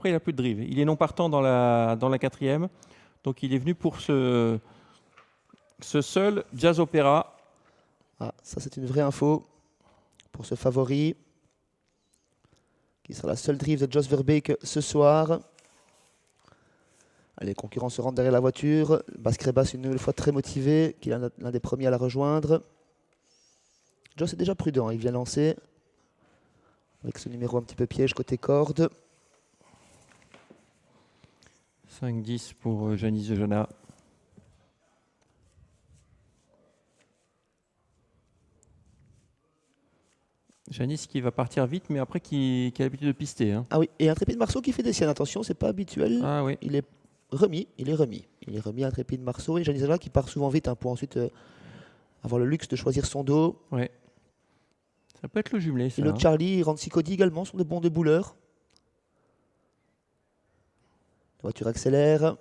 Après, il n'a plus de drive. Il est non partant dans la quatrième. Donc, il est venu pour ce seul Jazz Opera. Ah, ça, c'est une vraie info pour ce favori, qui sera la seule drive de Jos Verbeek ce soir. Les concurrents se rendent derrière la voiture. Basquerebas, une nouvelle fois très motivé, qui est l'un des premiers à la rejoindre. Jos est déjà prudent, il vient lancer avec ce numéro un petit peu piège côté corde. 5-10 pour Janis Dejana. Janis qui va partir vite, mais après qui a l'habitude de pister. Hein. Ah oui, et Intrépide Marceau qui fait des siennes. Attention, c'est pas habituel. Ah oui. Il est remis. Il est remis Intrépide Marceau et Janis Dejana qui part souvent vite pour ensuite avoir le luxe de choisir son dos. Ouais. Ça peut être le jumelé, ça. Et le Charlie et Rancy Cody également sont de bons débouleurs. La voiture accélère.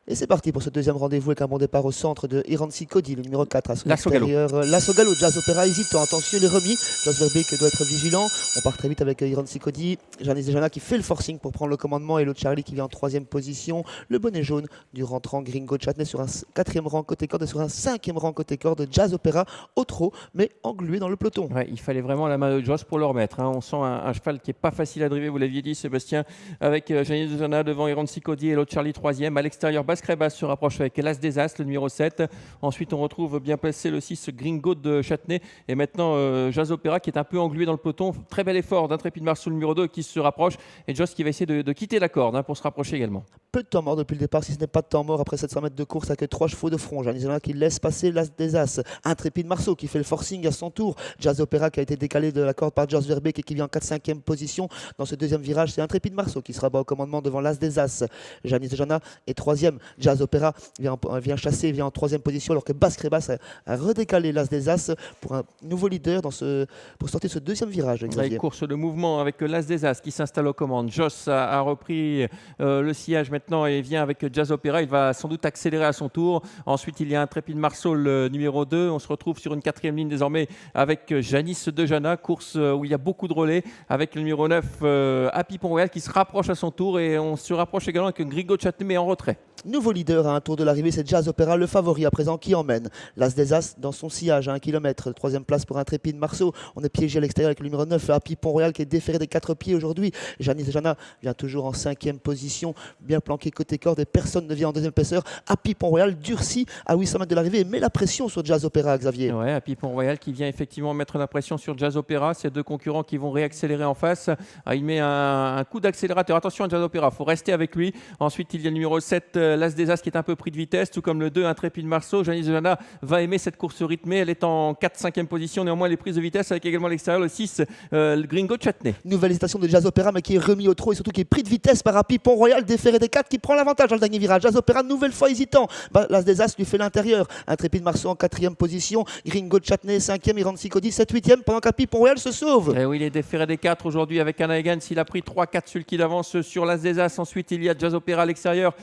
Et c'est parti pour ce deuxième rendez-vous avec un bon départ au centre de Irancy Cody, le numéro 4 à son extérieur. Lasso Gallo, Jazz Opera hésitant. Attention, il est remis. Jos Verbeek doit être vigilant. On part très vite avec Irancy Cody. Janis Dejana qui fait le forcing pour prendre le commandement et le Charlie qui vient en troisième position. Le bonnet jaune du rentrant Gringo Chatney sur un quatrième rang côté corde et sur un cinquième rang côté corde. Jazz Opera au trot, mais englué dans le peloton. Ouais, il fallait vraiment la main de Jos pour le remettre. Hein. On sent un cheval qui n'est pas facile à driver, vous l'aviez dit, Sébastien, avec Janis Dejana devant Irancy Cody et l'autre Charlie troisième. À l'extérieur, Basquerebas se rapproche avec l'As des As, le numéro 7. Ensuite, on retrouve bien placé le 6 Gringo de Châtenay. Et maintenant, Jazz Opera qui est un peu englué dans le peloton. Très bel effort d'Intrépide Marceau, le numéro 2, qui se rapproche. Et Jos qui va essayer de quitter la corde pour se rapprocher également. Peu de temps mort depuis le départ, si ce n'est pas de temps mort après 700 mètres de course avec 3 chevaux de front. Janis Dejana qui laisse passer l'As des As. Intrépide Marceau qui fait le forcing à son tour. Jazz Opera qui a été décalé de la corde par Jos Verbeek et qui vient en 4-5e position dans ce deuxième virage. C'est Intrépide Marceau qui sera bas au commandement devant l'As des As. Janis Dejana est 3e. Jazz Opera vient chasser, vient en 3e position alors que Basquerebas a redécalé l'As des As pour un nouveau leader pour sortir ce deuxième virage. Avec course de mouvement avec l'As des As qui s'installe aux commandes. Jos a repris le sillage maintenant et vient avec Jazz Opera. Il va sans doute accélérer à son tour. Ensuite, il y a Intrépide Marceau, le numéro 2. On se retrouve sur une 4e ligne désormais avec Janis Dejana. Course où il y a beaucoup de relais avec le numéro 9, Happy Pont-Royal qui se rapproche à son tour. Et on se rapproche également avec Gringo Chatney mais en retrait. Nouveau leader à un tour de l'arrivée, c'est Jazz Opera, le favori à présent qui emmène l'As des As dans son sillage à 1 km. 3e place pour Intrépide Marceau. On est piégé à l'extérieur avec le numéro 9, Happy Pont-Royal qui est déféré des 4 pieds aujourd'hui. Janis Dejana vient toujours en 5e position, bien planqué côté corde et personne ne vient en deuxième épaisseur. Happy Pont-Royal durcit à 800 mètres de l'arrivée et met la pression sur Jazz Opera, Xavier. Ouais, Happy Pont-Royal qui vient effectivement mettre la pression sur Jazz Opera. Ces deux concurrents qui vont réaccélérer en face. Il met un coup d'accélérateur. Attention à Jazz Opera, il faut rester avec lui. Ensuite, il y a le numéro 7, l'As des As qui est un peu pris de vitesse, tout comme le 2, Intrépide Marceau. Janis Dejana va aimer cette course rythmée. Elle est en 4-5e position. Néanmoins, les prises de vitesse avec également à l'extérieur le 6, le Gringo Chatney. Nouvelle hésitation de Jazz Opera, mais qui est remis au trot et surtout qui est pris de vitesse par Happy Pont-Royal, déféré des 4, qui prend l'avantage dans le dernier virage. Jazz Opera, nouvelle fois hésitant. L'As des As lui fait l'intérieur. Intrépide Marceau en 4e position. Gringo Chatney 5e. Irancy Cody 7-8e. Pendant qu'Happy Pont-Royal se sauve. Et oui, il est déféré des 4 aujourd'hui avec Anna Egan. Il a pris 3-4 celui qui avance sur l'As des As. Ensuite, il y a Jazz Opera à l'extérieur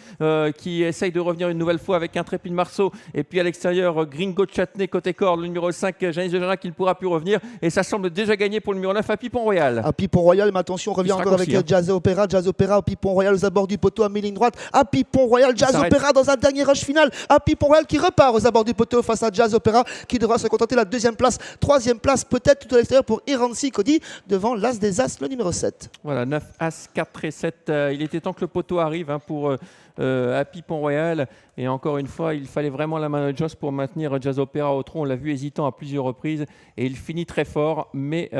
qui essaye de revenir une nouvelle fois avec Intrépide Marceau. Et puis à l'extérieur, Gringo Chatney côté corde, le numéro 5, Janis Dejana qui ne pourra plus revenir. Et ça semble déjà gagné pour le numéro 9, Happy Pont-Royal. Happy Pont-Royal, mais attention, on revient encore avec Jazz Opera. Jazz Opera, Happy Pont-Royal aux abords du poteau à mi-ligne droite. Happy Pont-Royal, Jazz Opera dans un dernier rush final. Happy Pont-Royal qui repart aux abords du poteau face à Jazz Opera qui devra se contenter de la 2e place. 3e place peut-être tout à l'extérieur pour Irancy Cody devant l'As des As, le numéro 7. Voilà, 9 As, 4 et 7. Il était temps que le poteau arrive pour Happy Pont-Royal. Et encore une fois, il fallait vraiment la main de Jos pour maintenir Jazz Opera au tronc. On l'a vu hésitant à plusieurs reprises et il finit très fort, mais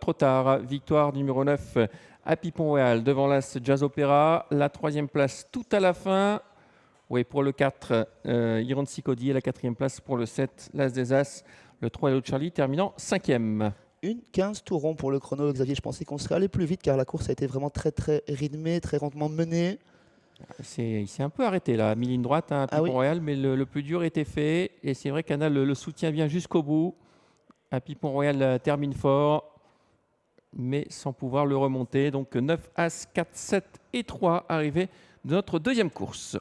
trop tard. Victoire numéro 9, Happy Pont-Royal devant l'As Jazz Opera. La 3e place tout à la fin. Oui, pour le 4, Irancy Cody. Et la 4e place pour le 7, l'As des As. Le 3 et le Charlie terminant 5e. Une 15 tours rond pour le chrono, Xavier. Je pensais qu'on serait allé plus vite car la course a été vraiment très très rythmée, très lentement menée. Il s'est un peu arrêté là, à mi-ligne droite, Happy Pont-Royal, mais le plus dur était fait. Et c'est vrai qu'Anna le soutient bien jusqu'au bout. Happy Pont-Royal termine fort, mais sans pouvoir le remonter. Donc 9 As, 4, 7 et 3 arrivés de notre deuxième course.